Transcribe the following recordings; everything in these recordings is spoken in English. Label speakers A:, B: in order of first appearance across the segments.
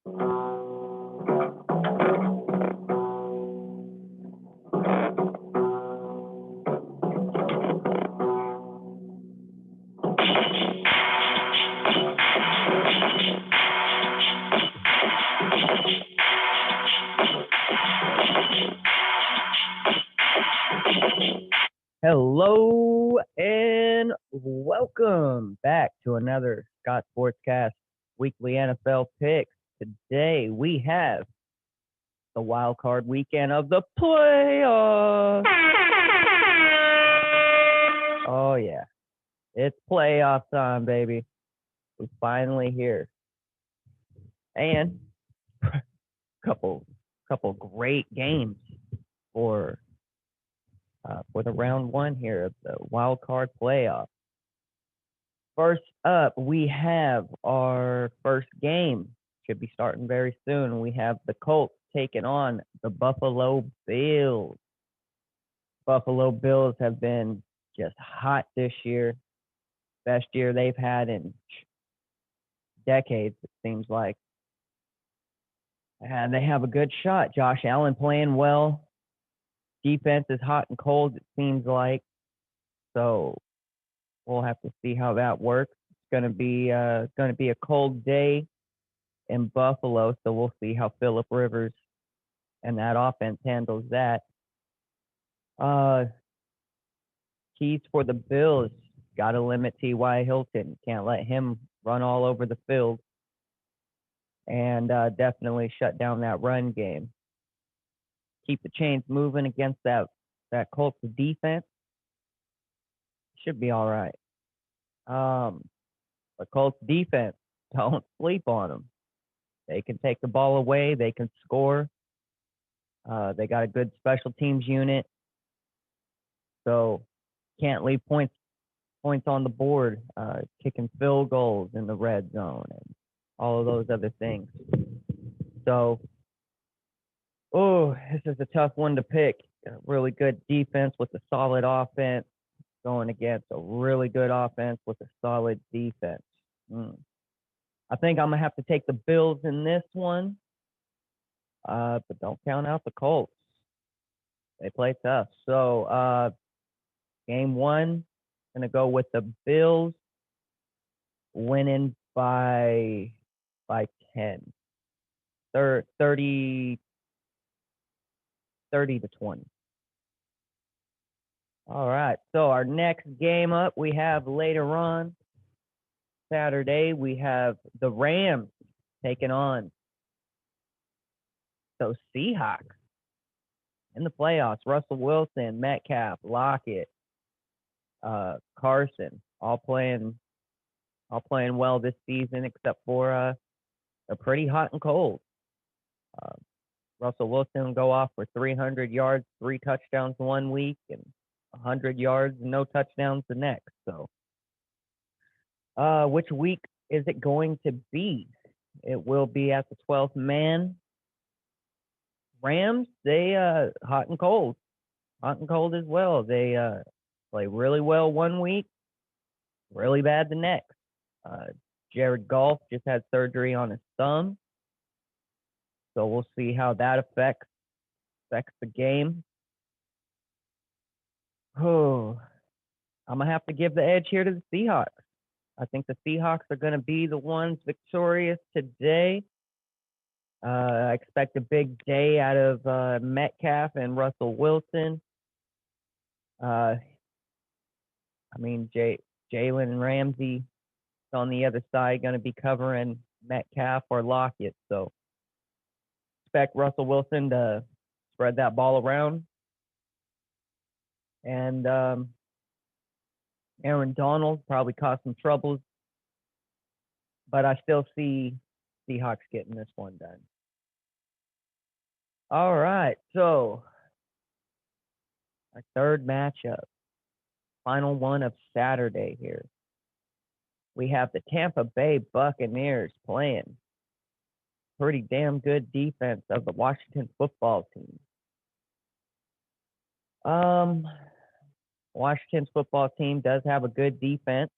A: Hello and welcome back to another Scott Sportscast weekly NFL picks. Today we have the wildcard weekend of the playoffs. Oh yeah, it's playoff time, baby. We're finally here, and couple great games for the round one here of the wild card playoff. First up, we have our first game. Should be starting very soon. We have the Colts taking on the Buffalo Bills. Buffalo Bills have been just hot this year. Best year they've had in decades, it seems like. And they have a good shot. Josh Allen playing well. Defense is hot and cold, it seems like. So we'll have to see how that works. It's going to be a cold day in Buffalo, so we'll see how Phillip Rivers and that offense handles that. Keys for the Bills, got to limit T.Y. Hilton. Can't let him run all over the field. And definitely shut down that run game. Keep the chains moving against that Colts defense. Should be all right. The Colts defense, don't sleep on them. They can take the ball away. They can score. They got a good special teams unit. So can't leave points on the board, kicking field goals in the red zone and all of those other things. So, this is a tough one to pick. A really good defense with a solid offense going against a really good offense with a solid defense. I think I'm going to have to take the Bills in this one, but don't count out the Colts. They play tough. So, game one, going to go with the Bills winning by 10. 30 to 20. All right. So our next game up we have later on Saturday, we have the Rams taking on those Seahawks in the playoffs. Russell Wilson, Metcalf, Lockett, Carson, all playing well this season, except for they're pretty hot and cold. Russell Wilson will go off for 300 yards, 3 touchdowns 1 week, and 100 yards, no touchdowns the next. So, which week is it going to be? It will be at the 12th man. Rams, they hot and cold as well. They play really well 1 week, really bad the next. Jared Goff just had surgery on his thumb. So we'll see how that affects the game. Oh, I'm going to have to give the edge here to the Seahawks. I think the Seahawks are going to be the ones victorious today. I expect a big day out of Metcalf and Russell Wilson. Jalen Ramsey on the other side going to be covering Metcalf or Lockett. So expect Russell Wilson to spread that ball around. And Aaron Donald probably caused some troubles. But I still see Seahawks getting this one done. All right, so our third matchup, final one of Saturday here. We have the Tampa Bay Buccaneers playing pretty damn good defense of the Washington football team. Washington's football team does have a good defense,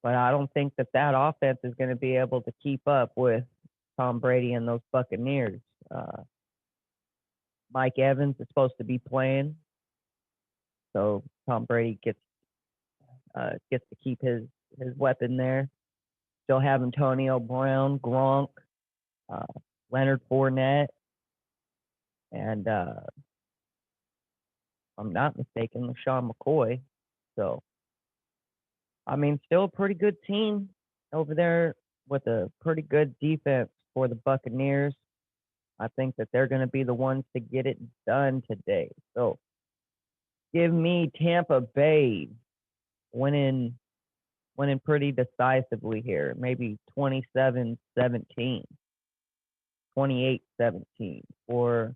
A: but I don't think that offense is going to be able to keep up with Tom Brady and those Buccaneers. Mike Evans is supposed to be playing, so Tom Brady gets to keep his weapon there. Still have Antonio Brown, Gronk, Leonard Fournette, and if I'm not mistaken, LaShawn McCoy. So, I mean, still a pretty good team over there with a pretty good defense for the Buccaneers. I think that they're going to be the ones to get it done today. So, give me Tampa Bay winning pretty decisively here, maybe 27-17, 28-17 for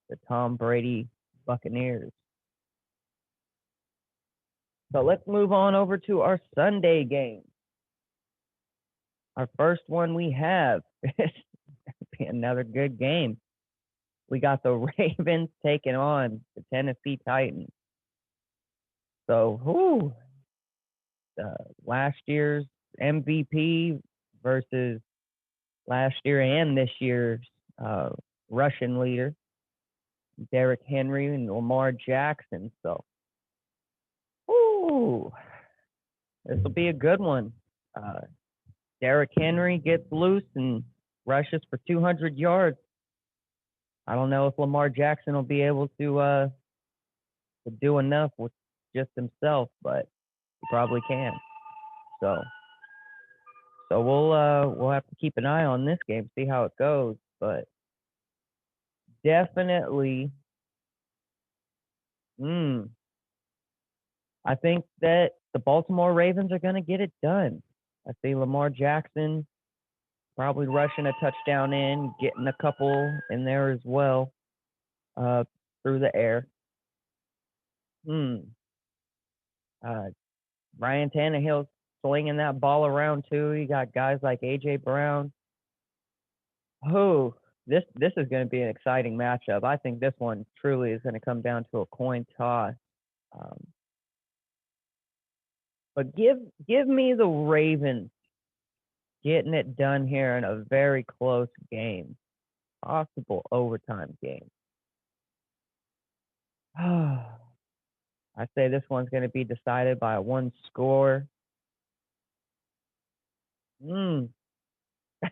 A: the Tom Brady Buccaneers. So let's move on over to our Sunday game. Our first one we have is another good game. We got the Ravens taking on the Tennessee Titans. So, last year's MVP versus last year and this year's rushing leader, Derrick Henry and Lamar Jackson. So, this will be a good one. Derrick Henry gets loose and rushes for 200 yards. I don't know if Lamar Jackson will be able to do enough with just himself, but he probably can. So we'll have to keep an eye on this game, see how it goes. But definitely, I think that the Baltimore Ravens are going to get it done. I see Lamar Jackson probably rushing a touchdown in, getting a couple in there as well through the air. Ryan Tannehill slinging that ball around too. You got guys like A.J. Brown. This is going to be an exciting matchup. I think this one truly is going to come down to a coin toss. But give me the Ravens getting it done here in a very close game, possible overtime game. I say this one's going to be decided by one score. That's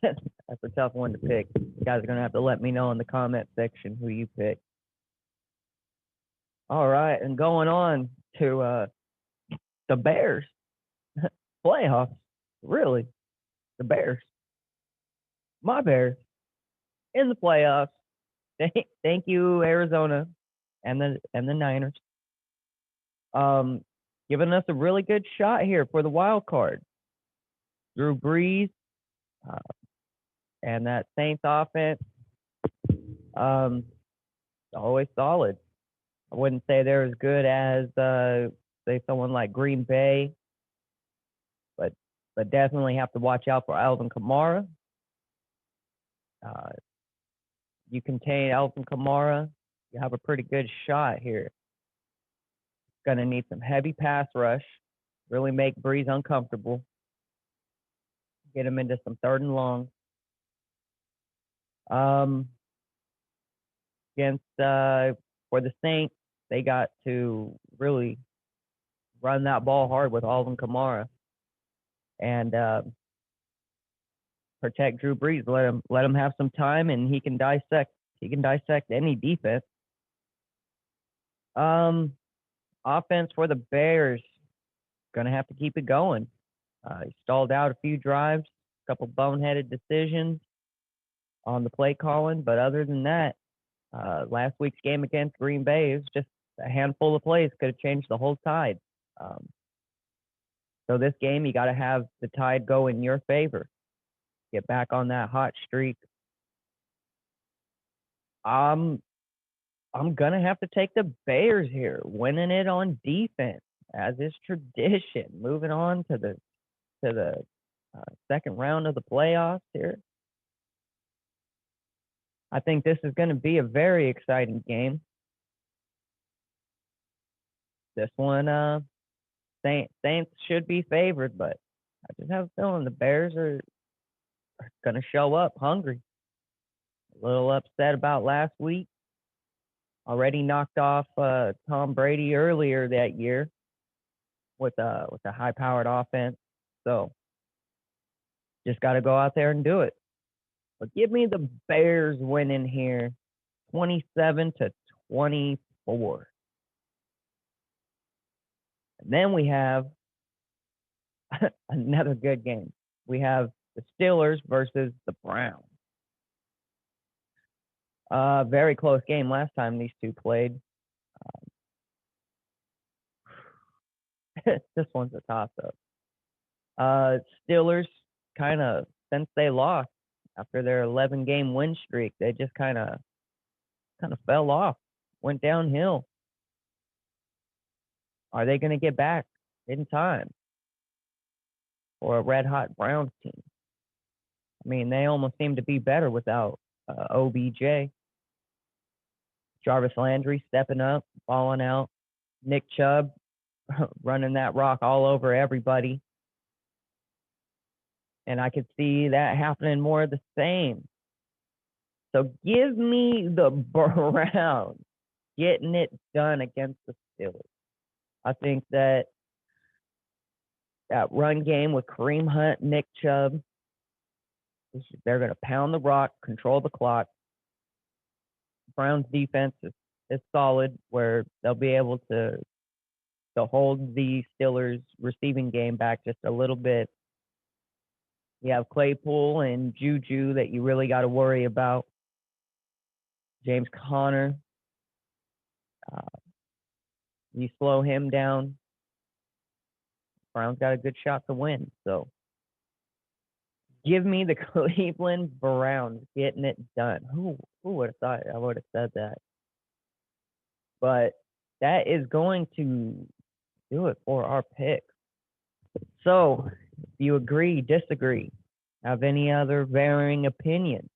A: a tough one to pick. You guys are going to have to let me know in the comment section who you pick. All right, and going on to the Bears. Playoffs, really? The Bears. My Bears in the playoffs. Thank you, Arizona and the Niners. Giving us a really good shot here for the wild card. Drew Brees and that Saints offense, always solid. I wouldn't say they're as good as say someone like Green Bay, but definitely have to watch out for Alvin Kamara. You contain Alvin Kamara, you have a pretty good shot here. Going to need some heavy pass rush, really make Brees uncomfortable, get him into some 3rd and long. Against for the Saints, they got to really run that ball hard with Alvin Kamara and protect Drew Brees. Let him have some time, and he can dissect any defense. Offense for the Bears, gonna have to keep it going. He stalled out a few drives, a couple boneheaded decisions on the play calling, but other than that, last week's game against Green Bay is just a handful of plays could have changed the whole tide. So this game, you got to have the tide go in your favor. Get back on that hot streak. I'm gonna have to take the Bears here, winning it on defense, as is tradition. Moving on to the second round of the playoffs here. I think this is going to be a very exciting game. This one, Saints should be favored, but I just have a feeling the Bears are going to show up hungry. A little upset about last week. Already knocked off Tom Brady earlier that year with a high-powered offense. So just got to go out there and do it. But give me the Bears winning here, 27-24. And then we have another good game. We have the Steelers versus the Browns. Very close game last time these two played. This one's a toss-up. Steelers kind of, since they lost after their 11-game win streak, they just kind of fell off, went downhill. Are they going to get back in time for a red-hot Browns team? I mean, they almost seem to be better without OBJ. Jarvis Landry stepping up, balling out. Nick Chubb running that rock all over everybody. And I could see that happening more of the same. So give me the Browns getting it done against the Steelers. I think that run game with Kareem Hunt, Nick Chubb, they're going to pound the rock, control the clock. Browns defense is solid, where they'll be able to hold the Steelers receiving game back just a little bit. You have Claypool and Juju that you really got to worry about. James Conner, you slow him down, Browns got a good shot to win. So give me the Cleveland Browns getting it done. Who would have thought I would have said that? But that is going to do it for our picks. So if you agree, disagree, have any other varying opinions,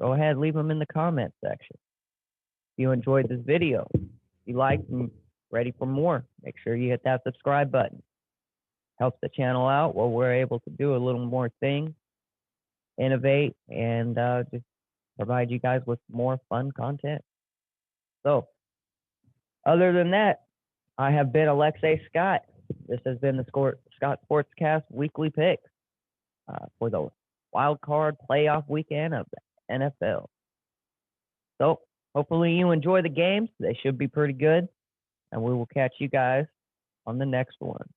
A: go ahead, leave them in the comment section. If you enjoyed this video, if you liked and ready for more, make sure you hit that subscribe button. Helps the channel out while we're able to do a little more things, innovate, and just provide you guys with more fun content. So other than that, I have been Alexei Scott. This has been the Scott Sportscast weekly picks for the Wildcard playoff weekend of the NFL. So hopefully you enjoy the games. They should be pretty good. And we will catch you guys on the next one.